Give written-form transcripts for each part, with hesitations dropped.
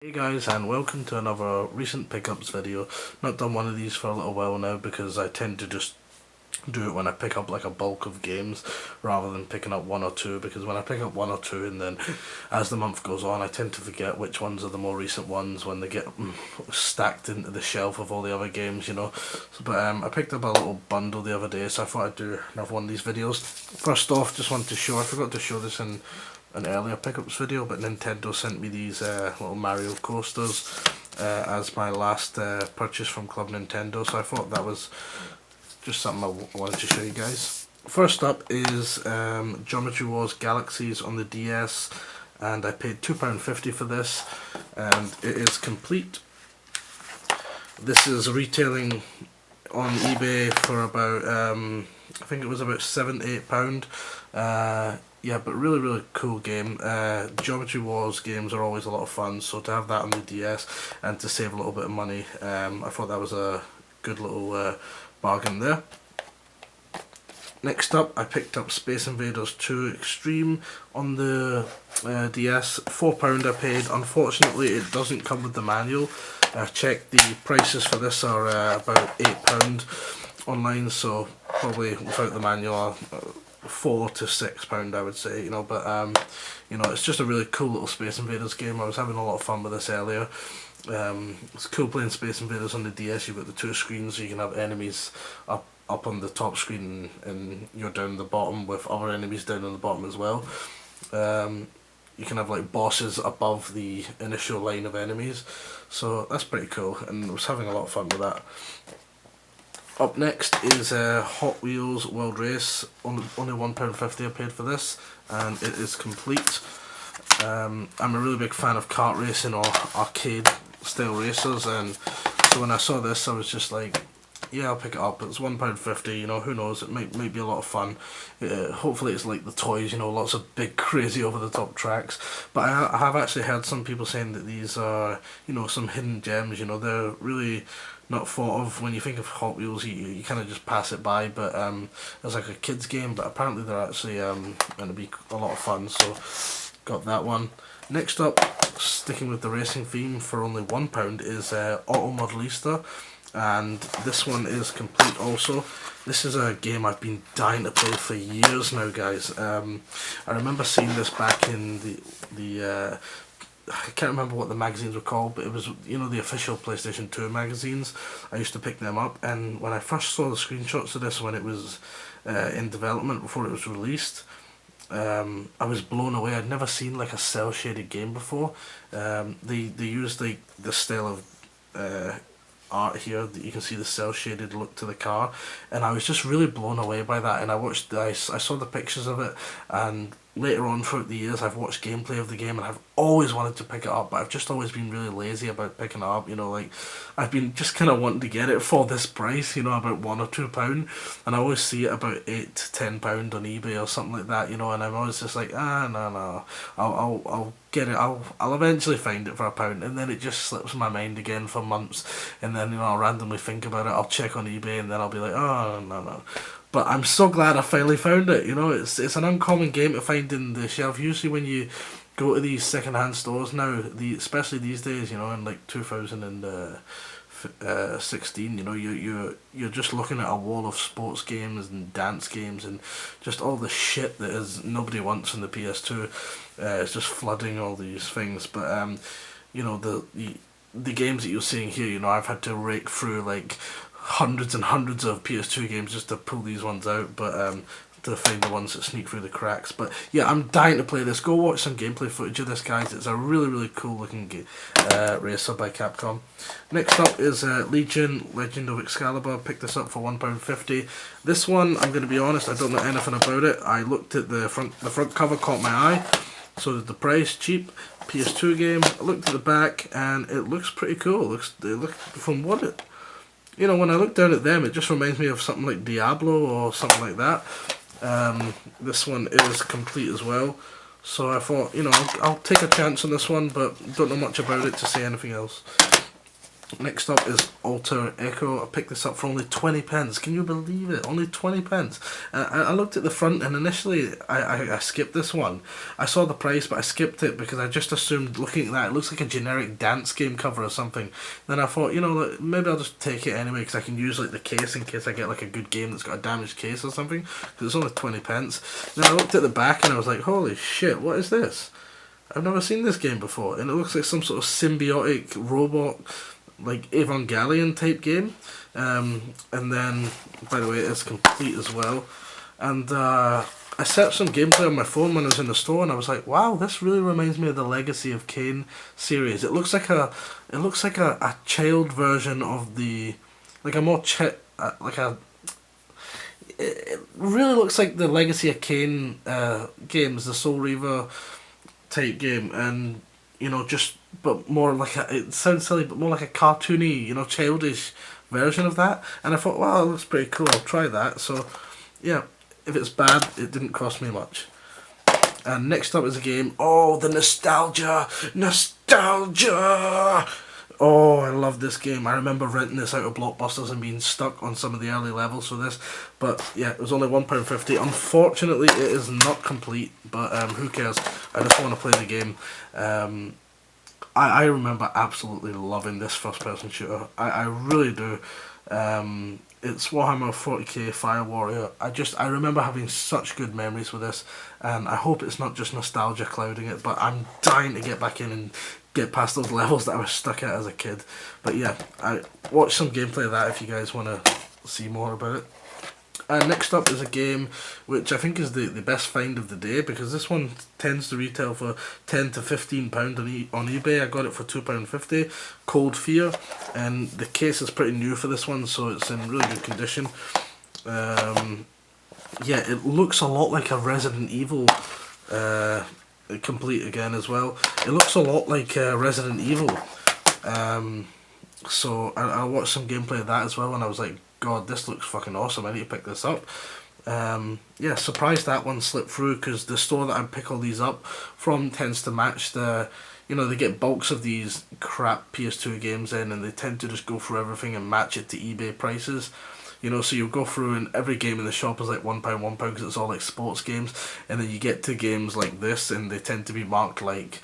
Hey guys, and welcome to another recent pickups video. Not done one of these for a little while now because I tend to just do it when I pick up like a bulk of games rather than picking up one or two, because when I pick up one or two and then as the month goes on I tend to forget which ones are the more recent ones when they get stacked into the shelf of all the other games. But I picked up a little bundle the other day, so I thought I'd do another one of these videos. First off, just wanted to show, I forgot to show this in an earlier pickups video, but Nintendo sent me these little Mario coasters as my last purchase from Club Nintendo, so I thought that was just something I wanted to show you guys. First up is Geometry Wars Galaxies on the DS, and I paid £2.50 for this, and it is complete. This is retailing on eBay for about, I think it was about £7-8. Yeah, but really cool game. Geometry Wars games are always a lot of fun, so to have that on the DS and to save a little bit of money, I thought that was a good little bargain there. Next up, I picked up Space Invaders 2 Extreme on the DS. £4 I paid. Unfortunately, it doesn't come with the manual. I checked, the prices for this are about £8 online, so probably without the manual, £4 to £6 I would say, but it's just a really cool little Space Invaders game. I was having a lot of fun with this earlier. It's cool playing Space Invaders on the DS. You've got the two screens, so you can have enemies up on the top screen and you're down the bottom with other enemies down on the bottom as well. You can have like bosses above the initial line of enemies, so that's pretty cool, and I was having a lot of fun with that. Up next is Hot Wheels World Race. Only £1.50 I paid for this, and it is complete. I'm a really big fan of kart racing or arcade style racers, and so when I saw this I was just like, yeah, I'll pick it up. It's £1.50, who knows, it might be a lot of fun. Hopefully it's like the toys, lots of big crazy over the top tracks. But I have actually heard some people saying that these are, some hidden gems. They're really not thought of. When you think of Hot Wheels, you kind of just pass it by, but it's like a kids game, but apparently they're actually going to be a lot of fun, so got that one. Next up, sticking with the racing theme for only £1, is Auto Modelista, and this one is complete also. This is a game I've been dying to play for years now, guys. I remember seeing this back in the I can't remember what the magazines were called, but it was, the official PlayStation 2 magazines. I used to pick them up, and when I first saw the screenshots of this when it was in development, before it was released, I was blown away. I'd never seen like a cel shaded game before. They used like the style of art here that you can see, the cel shaded look to the car, and I was just really blown away by that. And I saw the pictures of it, and later on throughout the years I've watched gameplay of the game, and I've always wanted to pick it up, but I've just always been really lazy about picking it up. Like, I've been just kind of wanting to get it for this price, about £1 or £2, and I always see it about £8 to £10 on eBay or something like that, and I'm always just like, no, I'll get it, I'll eventually find it for £1, and then it just slips my mind again for months, and then I'll randomly think about it, I'll check on eBay, and then I'll be like, oh no. But I'm so glad I finally found it. It's an uncommon game to find in the shelf. Usually when you go to these second-hand stores now, especially these days, in like 2016, you're just looking at a wall of sports games and dance games and just all the shit that is nobody wants in the PS2. It's just flooding all these things. But the games that you're seeing here, I've had to rake through like hundreds and hundreds of PS2 games just to pull these ones out, but to find the ones that sneak through the cracks. But yeah, I'm dying to play this. Go watch some gameplay footage of this, guys. It's a really cool looking racer by Capcom. Next up is Legion, Legend of Excalibur. Picked this up for £1.50. This one, I'm going to be honest, I don't know anything about it. I looked at the front cover, caught my eye. So did the price, cheap. PS2 game. I looked at the back and it looks pretty cool. It looks from what it, when I look down at them, it just reminds me of something like Diablo or something like that. This one is complete as well, so I thought, I'll take a chance on this one, but don't know much about it to say anything else. Next up is Alter Echo. I picked this up for only 20 pence. Can you believe it? Only 20 pence. I looked at the front and initially I skipped this one. I saw the price but I skipped it because I just assumed looking at that it looks like a generic dance game cover or something. Then I thought, you know, like, maybe I'll just take it anyway because I can use like the case in case I get like a good game that's got a damaged case or something. Because it's only 20 pence. Then I looked at the back and I was like, holy shit, what is this? I've never seen this game before, and it looks like some sort of symbiotic robot, like Evangelion type game. And then, by the way, it's complete as well. And I searched some gameplay on my phone when I was in the store, and I was like, "Wow, this really reminds me of the Legacy of Kain series." It looks like a child version of the, like a more like a. It really looks like the Legacy of Kain games, the Soul Reaver type game, and you know, just but more like a, it sounds silly, but more like a cartoony, you know, childish version of that. And I thought, wow, that looks pretty cool. I'll try that. So, yeah, if it's bad, it didn't cost me much. And next up is a game. Oh, the nostalgia! Oh, I love this game. I remember renting this out of Blockbusters and being stuck on some of the early levels for this. But yeah, it was only £1.50. Unfortunately, it is not complete, but who cares? I just want to play the game. I remember absolutely loving this first person shooter. I really do. It's Warhammer 40k Fire Warrior. I remember having such good memories with this, and I hope it's not just nostalgia clouding it, but I'm dying to get back in and get past those levels that I was stuck at as a kid. But yeah, I watch some gameplay of that if you guys want to see more about it. And next up is a game which I think is the best find of the day, because this one tends to retail for £10 to £15 on eBay. I got it for £2.50. Cold Fear, and the case is pretty new for this one, so it's in really good condition. Yeah, it looks a lot like a Resident Evil complete again as well. It looks a lot like Resident Evil. So I watched some gameplay of that as well, and I was like, God, this looks fucking awesome. I need to pick this up. Yeah, surprised that one slipped through, because the store that I pick all these up from tends to match the, you know, they get bulks of these crap PS2 games in, and they tend to just go through everything and match it to eBay prices. You know, so you'll go through and every game in the shop is like £1, because it's all like sports games, and then you get to games like this and they tend to be marked like,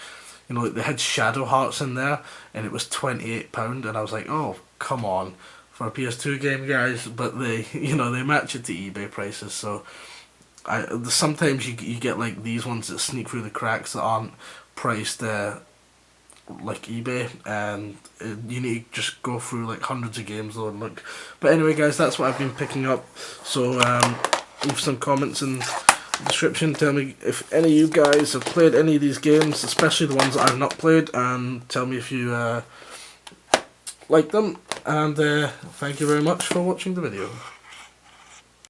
you know, like they had Shadow Hearts in there and it was £28, and I was like, oh, come on, for a PS2 game, guys. But they, you know, they match it to eBay prices, so sometimes you get like these ones that sneak through the cracks that aren't priced like eBay, and you need to just go through like hundreds of games though and look. But anyway, guys, that's what I've been picking up. So leave some comments in the description. Tell me if any of you guys have played any of these games, especially the ones that I've not played, and tell me if you like them. And thank you very much for watching the video.